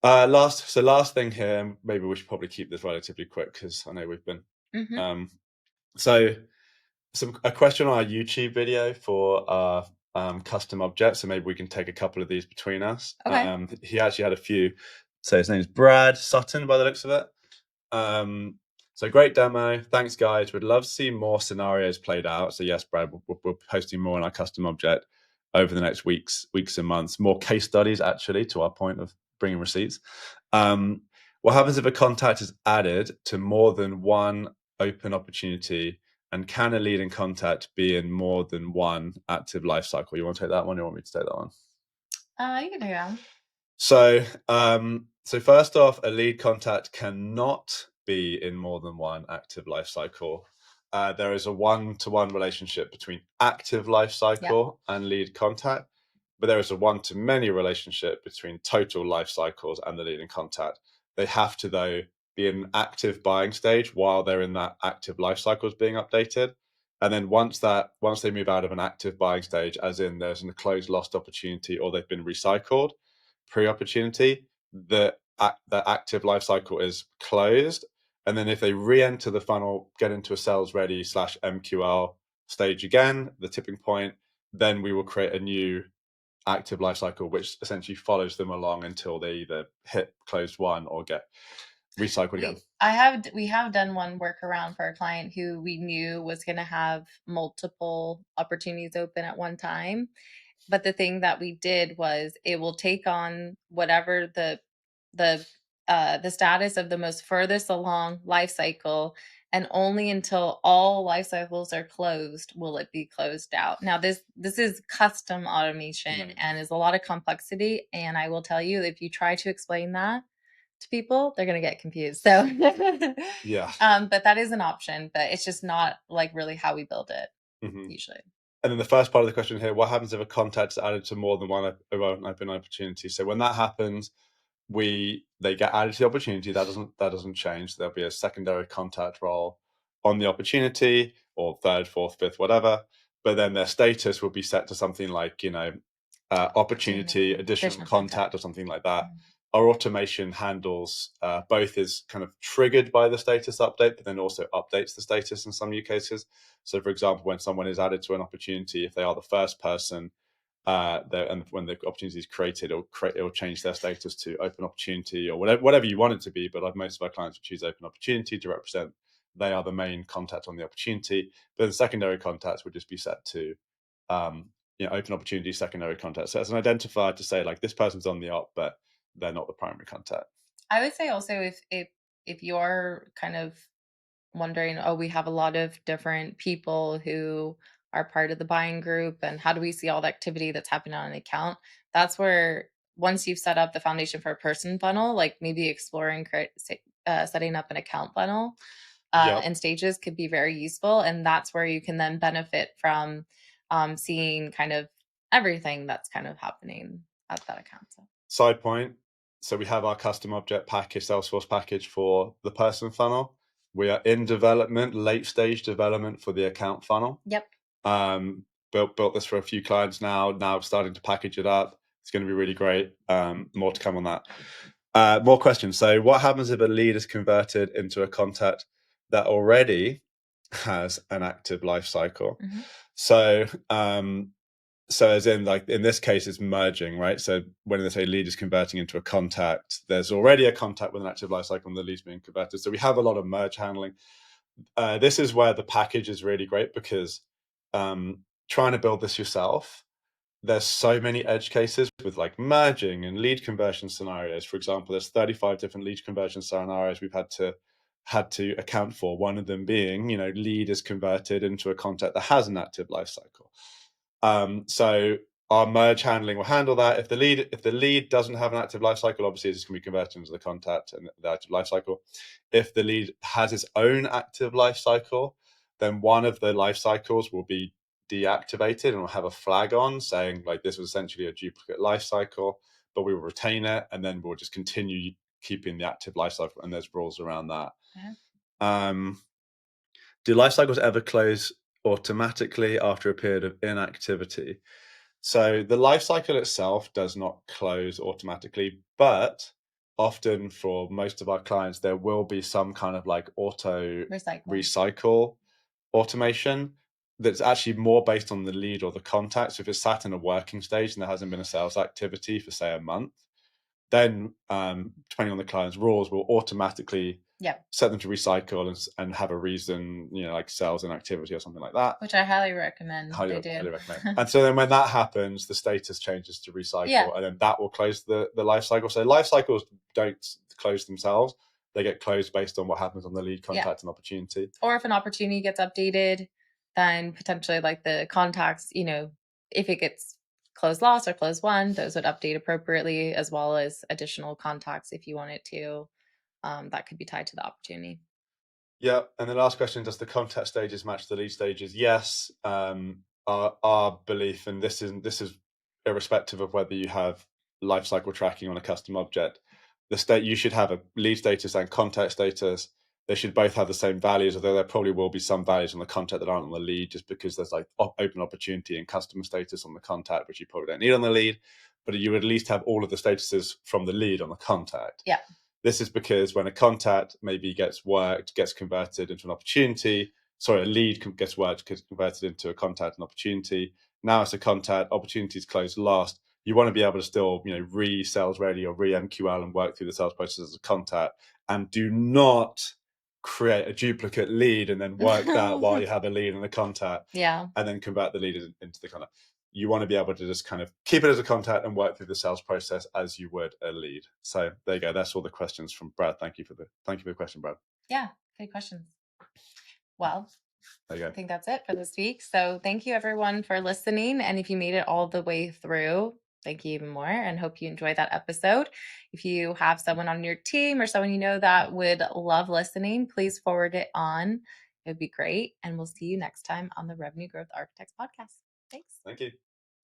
Last thing here, maybe we should probably keep this relatively quick because I know we've been. Mm-hmm. So a question on our YouTube video for our custom objects. So maybe we can take a couple of these between us. Okay. He actually had a few. So his name's Brad Sutton by the looks of it. So great demo. Thanks, guys. We'd love to see more scenarios played out. So yes, Brad, we're posting more on our custom object over the next weeks and months. More case studies, actually, to our point of bringing receipts. What happens if a contact is added to more than one open opportunity? And can a lead in contact be in more than one active life cycle? You want to take that one? Or you want me to take that one? You can take that one. So first off, a lead contact cannot be in more than one active life cycle. There is a one-to-one relationship between active life cycle and lead contact, but there is a one-to-many relationship between total life cycles and the lead in contact. They have to, though, be in an active buying stage while they're in that active life cycles being updated. And then once they move out of an active buying stage, as in there's a closed lost opportunity or they've been recycled pre-opportunity, the active life cycle is closed. And then if they re-enter the funnel, get into a sales ready / MQL stage again, the tipping point, then we will create a new active life cycle, which essentially follows them along until they either hit closed one or get recycled again. We have done one workaround for a client who we knew was going to have multiple opportunities open at one time. But the thing that we did was it will take on whatever the status of the most furthest along life cycle, and only until all life cycles are closed will it be closed out. Now this is custom automation and is a lot of complexity, and I will tell you, if you try to explain that to people, they're going to get confused. So yeah. But that is an option, but it's just not like really how we build it usually. And then the first part of the question here, what happens if a contact is added to more than one open opportunity? So when that happens, they get added to the opportunity. That doesn't change. There'll be a secondary contact role on the opportunity, or third, fourth, fifth, whatever. But then their status will be set to something like, opportunity, additional contact, or something like that. Our automation handles both, is kind of triggered by the status update, but then also updates the status in some use cases. So for example, when someone is added to an opportunity, if they are the first person, and when the opportunity is created, it'll change their status to open opportunity or whatever you want it to be. But most of our clients will choose open opportunity to represent they are the main contact on the opportunity. But the secondary contacts would just be set to open opportunity, secondary contact. So it's an identifier to say, like, this person's on the op, but they're not the primary contact. I would say also, if you're kind of wondering, oh, we have a lot of different people who are part of the buying group, and how do we see all the activity that's happening on an account? That's where, once you've set up the foundation for a person funnel, like maybe exploring setting up an account funnel and stages could be very useful. And that's where you can then benefit from seeing kind of everything that's kind of happening at that account. Side point. So we have our custom object package, Salesforce package for the person funnel. We are in development, late stage development for the account funnel. Yep. Built this for a few clients now starting to package it up. It's going to be really great. More to come on that. More questions. So what happens if a lead is converted into a contact that already has an active life cycle? So as in, like, in this case, it's merging, right? So when they say lead is converting into a contact, there's already a contact with an active life cycle and the lead's being converted. So we have a lot of merge handling. This is where the package is really great, because trying to build this yourself, there's so many edge cases with like merging and lead conversion scenarios. For example, there's 35 different lead conversion scenarios we've had to account for. One of them being, lead is converted into a contact that has an active life cycle. So our merge handling will handle that. If the lead doesn't have an active life cycle, obviously it's going to be converted into the contact and the active life cycle. If the lead has its own active life cycle, then one of the life cycles will be deactivated and will have a flag on saying, like, this was essentially a duplicate life cycle, but we will retain it, and then we'll just continue keeping the active life cycle, and there's rules around that. Do life cycles ever close automatically after a period of inactivity? So the life cycle itself does not close automatically, but often for most of our clients, there will be some kind of like auto recycle automation that's actually more based on the lead or the contact. So if it's sat in a working stage and there hasn't been a sales activity for, say, a month, then depending on the client's rules, will automatically set them to recycle and have a reason, like sales and activity or something like that. Which I highly recommend. Highly recommend. And so then when that happens, the status changes to recycle, and then that will close the life cycle. So life cycles don't close themselves. They get closed based on what happens on the lead, contact, and opportunity. Or if an opportunity gets updated, then potentially like the contacts, if it gets closed lost or closed won, those would update appropriately, as well as additional contacts if you wanted to. That could be tied to the opportunity. Yeah, and the last question: does the contact stages match the lead stages? Yes. Our belief, and this is irrespective of whether you have lifecycle tracking on a custom object, the state you should have a lead status and contact status. They should both have the same values, although there probably will be some values on the contact that aren't on the lead, just because there's like open opportunity and customer status on the contact, which you probably don't need on the lead. But you would at least have all of the statuses from the lead on the contact. Yeah. This is because when a contact maybe gets worked, gets converted into an opportunity, a lead gets worked, gets converted into a contact and opportunity. Now it's a contact, opportunities closed last. You want to be able to still, re-sales ready or re-MQL and work through the sales process as a contact, and do not create a duplicate lead and then work that while you have a lead and a contact, and then convert the lead into the contact. You want to be able to just kind of keep it as a contact and work through the sales process as you would a lead. So there you go. That's all the questions from Brad. Thank you for the question, Brad. Yeah, good questions. Well, there you go. I think that's it for this week. So thank you everyone for listening. And if you made it all the way through, thank you even more, and hope you enjoyed that episode. If you have someone on your team or someone you know that would love listening, please forward it on. It would be great. And we'll see you next time on the Revenue Growth Architects podcast. Thanks. Thank you.